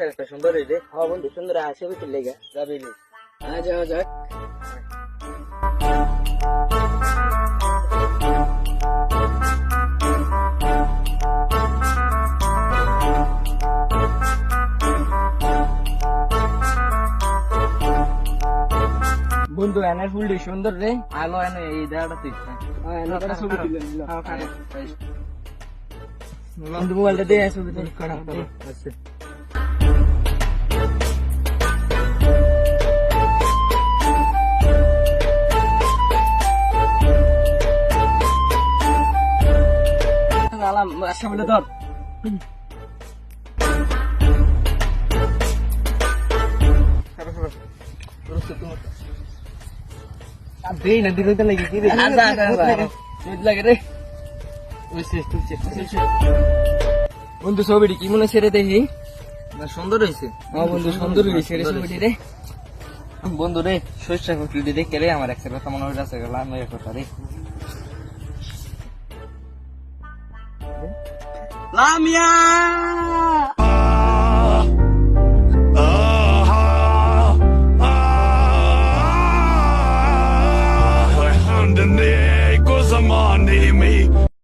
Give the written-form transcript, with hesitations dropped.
একটা সুন্দর হইলে। হ্যাঁ বন্ধু সুন্দর আছে ছবি তুললে গা যাবি নি? যাওয়া যাক বন্ধু এনে ফুলটি সুন্দর রে। আলো এনে এই দেখাটা তুই। ছবি তুলে নিল বন্ধু মোবাইলটা দিয়ে ছবি তুলি করা। আচ্ছা আলাম সামনে ধর। বন্ধু ছবিটি কি মনে ছেড়ে দেখি সুন্দর হয়েছে। বন্ধু সুন্দর হয়েছে রে ছবিটি রে। বন্ধু রে শস্য ফুটলি দেখে রে আমার একটা কথা মনে হচ্ছে গেলাম কথা রে। লামিয়া